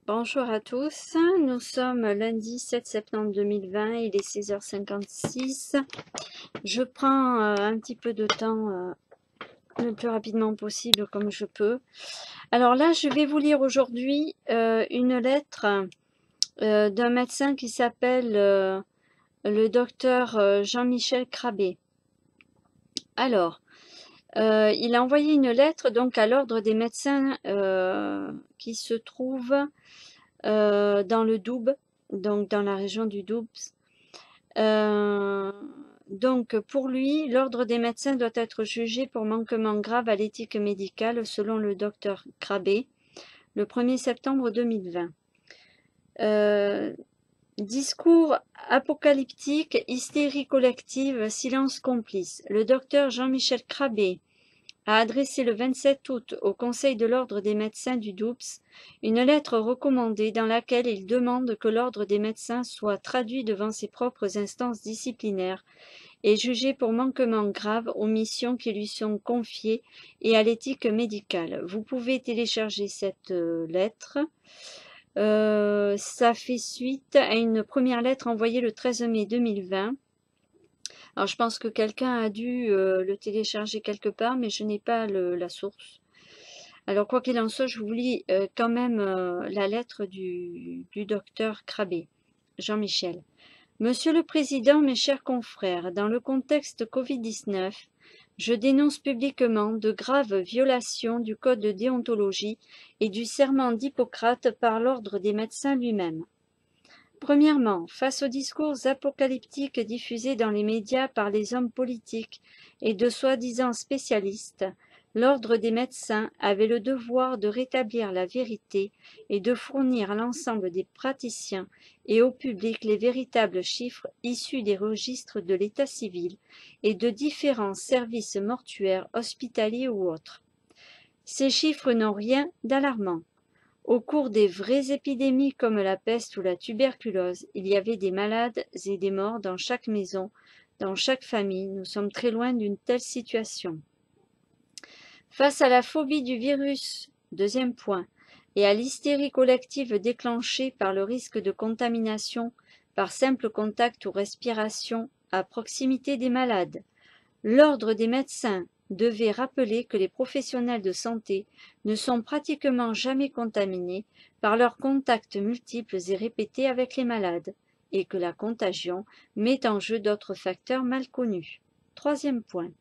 Bonjour à tous, nous sommes lundi 7 septembre 2020, il est 16h56. Je prends un petit peu de temps le plus rapidement possible comme je peux. Alors là, je vais vous lire aujourd'hui une lettre d'un médecin qui s'appelle le docteur Jean-Michel Crabé. Alors, il a envoyé une lettre donc à l'ordre des médecins qui se trouve dans le Doubs, donc dans la région du Doubs. Donc pour lui, l'ordre des médecins doit être jugé pour manquement grave à l'éthique médicale selon le docteur Crabé, le 1er septembre 2020. Discours apocalyptique, hystérie collective, silence complice. Le docteur Jean-Michel Crabé a adressé le 27 août au Conseil de l'ordre des médecins du Doubs une lettre recommandée dans laquelle il demande que l'ordre des médecins soit traduit devant ses propres instances disciplinaires et jugé pour manquement grave aux missions qui lui sont confiées et à l'éthique médicale. Vous pouvez télécharger cette lettre. Ça fait suite à une première lettre envoyée le 13 mai 2020. Alors je pense que quelqu'un a dû le télécharger quelque part, mais je n'ai pas la source. Alors quoi qu'il en soit, je vous lis quand même la lettre du docteur Crabé, Jean-Michel. Monsieur le Président, mes chers confrères, dans le contexte Covid-19, je dénonce publiquement de graves violations du code de déontologie et du serment d'Hippocrate par l'ordre des médecins lui-même. Premièrement, face aux discours apocalyptiques diffusés dans les médias par les hommes politiques et de soi-disant spécialistes, l'ordre des médecins avait le devoir de rétablir la vérité et de fournir à l'ensemble des praticiens et au public les véritables chiffres issus des registres de l'état civil et de différents services mortuaires, hospitaliers ou autres. Ces chiffres n'ont rien d'alarmant. Au cours des vraies épidémies comme la peste ou la tuberculose, il y avait des malades et des morts dans chaque maison, dans chaque famille. Nous sommes très loin d'une telle situation. Face à la phobie du virus, deuxième point, et à l'hystérie collective déclenchée par le risque de contamination par simple contact ou respiration à proximité des malades, l'ordre des médecins devait rappeler que les professionnels de santé ne sont pratiquement jamais contaminés par leurs contacts multiples et répétés avec les malades, et que la contagion met en jeu d'autres facteurs mal connus. Troisième point.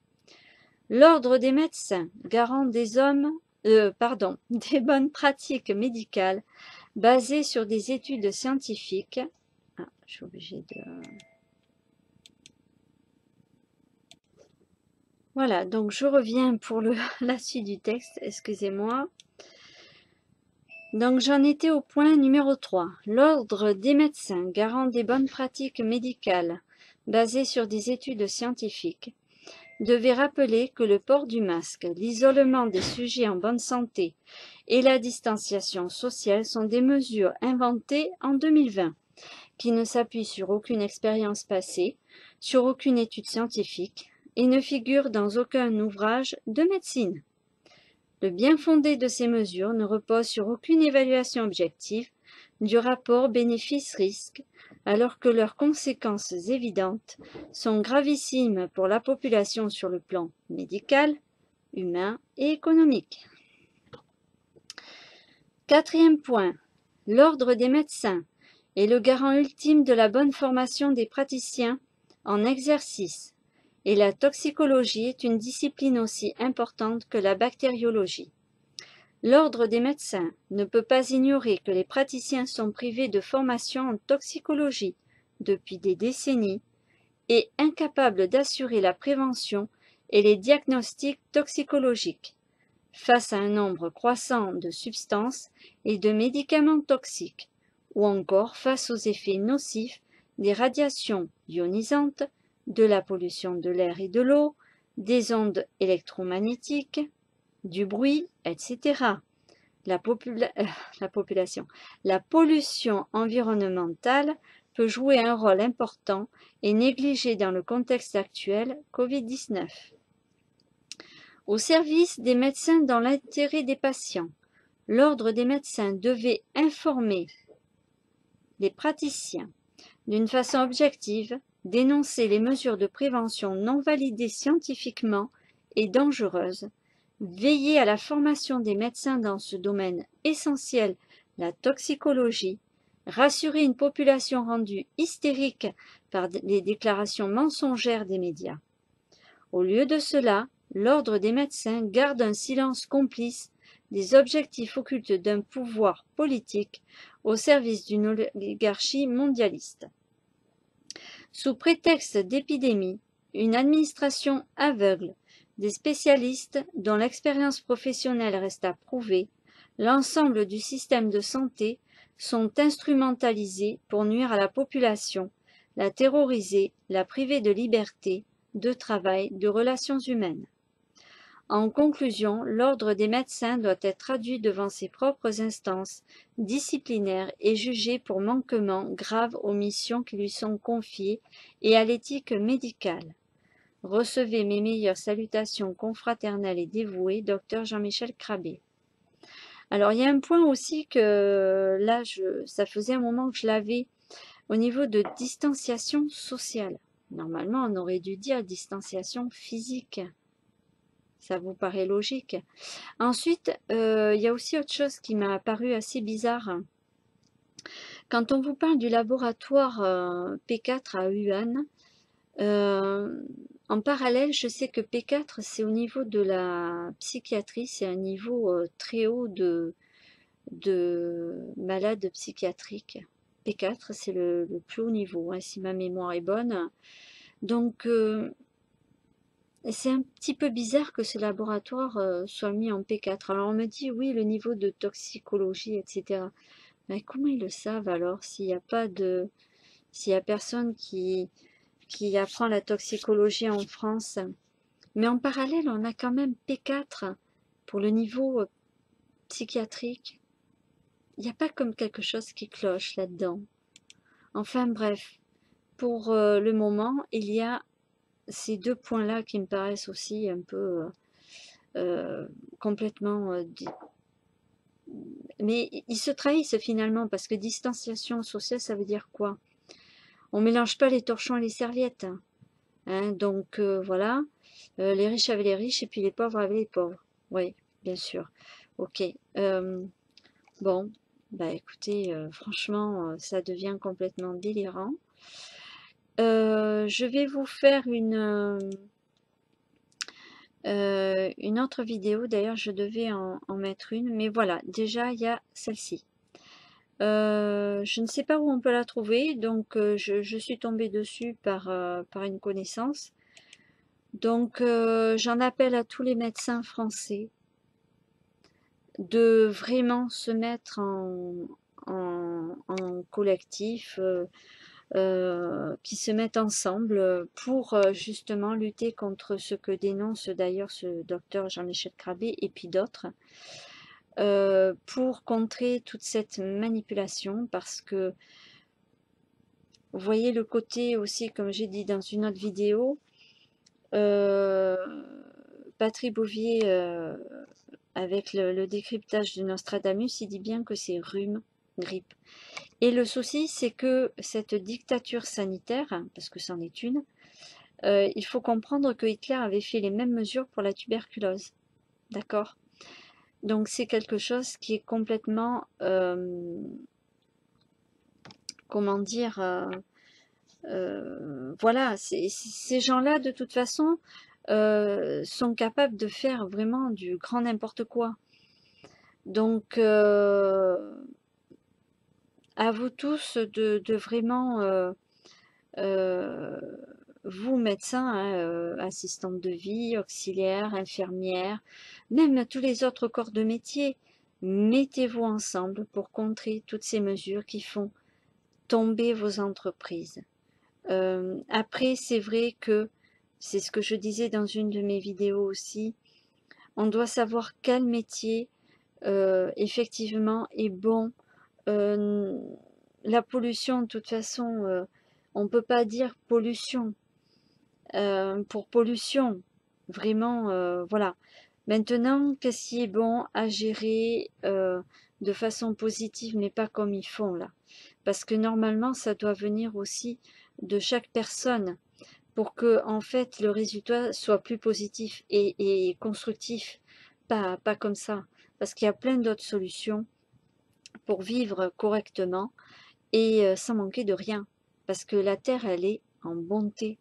L'ordre des médecins, garant des des bonnes pratiques médicales basées sur des études scientifiques. Je suis obligée de... Voilà, donc je reviens pour la suite du texte, excusez-moi. Donc j'en étais au point numéro 3. L'ordre des médecins, garant des bonnes pratiques médicales basées sur des études scientifiques, devait rappeler que le port du masque, l'isolement des sujets en bonne santé et la distanciation sociale sont des mesures inventées en 2020, qui ne s'appuient sur aucune expérience passée, sur aucune étude scientifique, et ne figurent dans aucun ouvrage de médecine. Le bien-fondé de ces mesures ne repose sur aucune évaluation objective du rapport bénéfice-risque, alors que leurs conséquences évidentes sont gravissimes pour la population sur le plan médical, humain et économique. Quatrième point, l'ordre des médecins est le garant ultime de la bonne formation des praticiens en exercice, et la toxicologie est une discipline aussi importante que la bactériologie. L'ordre des médecins ne peut pas ignorer que les praticiens sont privés de formation en toxicologie depuis des décennies et incapables d'assurer la prévention et les diagnostics toxicologiques face à un nombre croissant de substances et de médicaments toxiques, ou encore face aux effets nocifs des radiations ionisantes, de la pollution de l'air et de l'eau, des ondes électromagnétiques, du bruit, etc. La pollution environnementale peut jouer un rôle important et négligé dans le contexte actuel Covid-19. Au service des médecins dans l'intérêt des patients, l'ordre des médecins devait informer les praticiens d'une façon objective, dénoncer les mesures de prévention non validées scientifiquement et dangereuses, veiller à la formation des médecins dans ce domaine essentiel, la toxicologie, rassurer une population rendue hystérique par les déclarations mensongères des médias. Au lieu de cela, l'ordre des médecins garde un silence complice des objectifs occultes d'un pouvoir politique au service d'une oligarchie mondialiste. Sous prétexte d'épidémie, une administration aveugle, des spécialistes dont l'expérience professionnelle reste à prouver, l'ensemble du système de santé sont instrumentalisés pour nuire à la population, la terroriser, la priver de liberté, de travail, de relations humaines. En conclusion, l'ordre des médecins doit être traduit devant ses propres instances disciplinaires et jugé pour manquement grave aux missions qui lui sont confiées et à l'éthique médicale. Recevez mes meilleures salutations confraternelles et dévouées, Dr Jean-Michel Crabé. Alors, il y a un point aussi que là, ça faisait un moment que je l'avais au niveau de distanciation sociale. Normalement, on aurait dû dire distanciation physique. Ça vous paraît logique? Ensuite, il y a aussi autre chose qui m'a paru assez bizarre. Quand on vous parle du laboratoire P4 à Wuhan, en parallèle, je sais que P4, c'est au niveau de la psychiatrie, c'est un niveau très haut de malades psychiatriques. P4, c'est le plus haut niveau, hein, si ma mémoire est bonne. Donc, c'est un petit peu bizarre que ce laboratoire soit mis en P4. Alors on me dit, oui, le niveau de toxicologie, etc. Mais comment ils le savent alors s'il n'y a pas de... s'il n'y a personne qui apprend la toxicologie en France? Mais en parallèle, on a quand même P4 pour le niveau psychiatrique. Il n'y a pas comme quelque chose qui cloche là-dedans. Enfin bref, pour le moment, il y a ces deux points-là qui me paraissent aussi un peu complètement... mais ils se trahissent finalement, parce que distanciation sociale, ça veut dire quoi? On mélange pas les torchons et les serviettes. Hein, donc voilà, les riches avaient les riches et puis les pauvres avaient les pauvres. Oui, bien sûr. Ok. Bon, bah écoutez, franchement, ça devient complètement délirant. Je vais vous faire une autre vidéo. D'ailleurs, je devais en mettre une, mais voilà, déjà il y a celle-ci. Je ne sais pas où on peut la trouver, donc je suis tombée dessus par une connaissance. Donc j'en appelle à tous les médecins français de vraiment se mettre en collectif, qui se mettent ensemble pour justement lutter contre ce que dénonce d'ailleurs ce docteur Jean-Michel Crabé et puis d'autres, pour contrer toute cette manipulation, parce que vous voyez le côté aussi, comme j'ai dit dans une autre vidéo, Patrick Bouvier, avec le décryptage de Nostradamus, il dit bien que c'est rhume, grippe. Et le souci, c'est que cette dictature sanitaire, parce que c'en est une, il faut comprendre que Hitler avait fait les mêmes mesures pour la tuberculose. D'accord? Donc c'est quelque chose qui est complètement, comment dire, voilà, ces gens-là, de toute façon, sont capables de faire vraiment du grand n'importe quoi. Donc, à vous tous de vraiment, vous médecins, hein, assistantes de vie, auxiliaires, infirmières, même tous les autres corps de métier, mettez-vous ensemble pour contrer toutes ces mesures qui font tomber vos entreprises. Après, c'est vrai que, c'est ce que je disais dans une de mes vidéos aussi, on doit savoir quel métier effectivement est bon. La pollution, de toute façon, on ne peut pas dire pollution pour pollution. Vraiment, voilà. Maintenant, qu'est-ce qui est bon à gérer de façon positive, mais pas comme ils font là? Parce que normalement, ça doit venir aussi de chaque personne pour que, en fait, le résultat soit plus positif et constructif, pas comme ça. Parce qu'il y a plein d'autres solutions pour vivre correctement et sans manquer de rien. Parce que la Terre, elle est en bonté.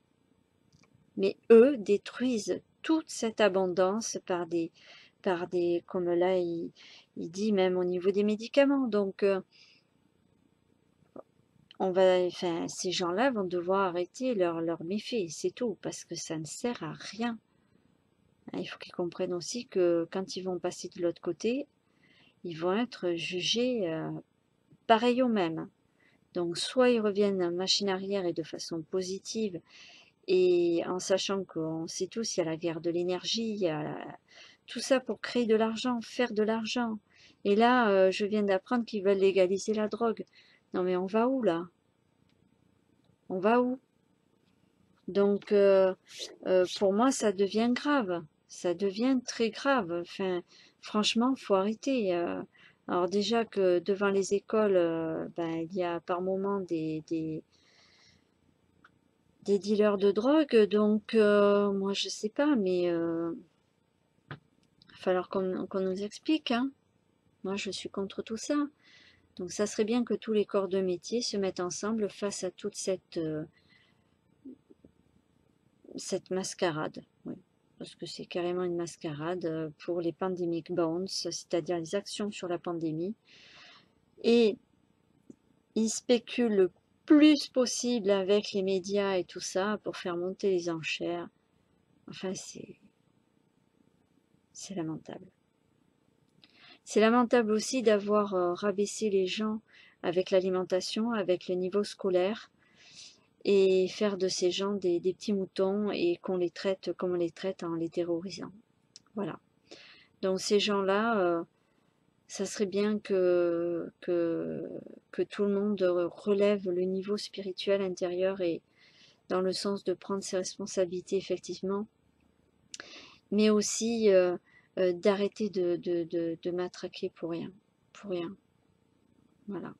Mais eux détruisent toute cette abondance comme là, il dit même au niveau des médicaments. Donc, enfin, ces gens-là vont devoir arrêter leurs méfaits, c'est tout, parce que ça ne sert à rien. Il faut qu'ils comprennent aussi que quand ils vont passer de l'autre côté, ils vont être jugés pareil au même. Donc, soit ils reviennent en machine arrière et de façon positive, et en sachant qu'on sait tous, il y a la guerre de l'énergie, il y a tout ça pour créer de l'argent, faire de l'argent. Et là, je viens d'apprendre qu'ils veulent légaliser la drogue. Non mais on va où là? On va où? Donc, pour moi, ça devient grave. Ça devient très grave. Enfin, franchement, faut arrêter. Alors déjà que devant les écoles, ben, il y a par moment des dealers de drogue. Donc, moi, je sais pas, mais il va falloir qu'on nous explique, hein. Moi, je suis contre tout ça. Donc, ça serait bien que tous les corps de métier se mettent ensemble face à toute cette mascarade. Oui. Parce que c'est carrément une mascarade pour les pandemic bonds, c'est-à-dire les actions sur la pandémie. Et ils spéculent le plus possible avec les médias et tout ça pour faire monter les enchères. Enfin, c'est lamentable. C'est lamentable aussi d'avoir rabaissé les gens avec l'alimentation, avec le niveau scolaire, et faire de ces gens des petits moutons et qu'on les traite comme on les traite en les terrorisant. Voilà. Donc ces gens-là, ça serait bien que tout le monde relève le niveau spirituel intérieur et dans le sens de prendre ses responsabilités effectivement, mais aussi d'arrêter de matraquer pour rien. Pour rien. Voilà.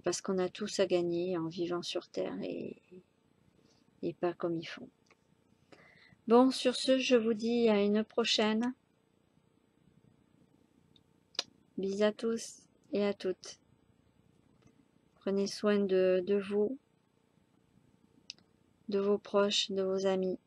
Parce qu'on a tous à gagner en vivant sur Terre et pas comme ils font. Bon, sur ce, je vous dis à une prochaine. Bisous à tous et à toutes. Prenez soin de vous, de vos proches, de vos amis.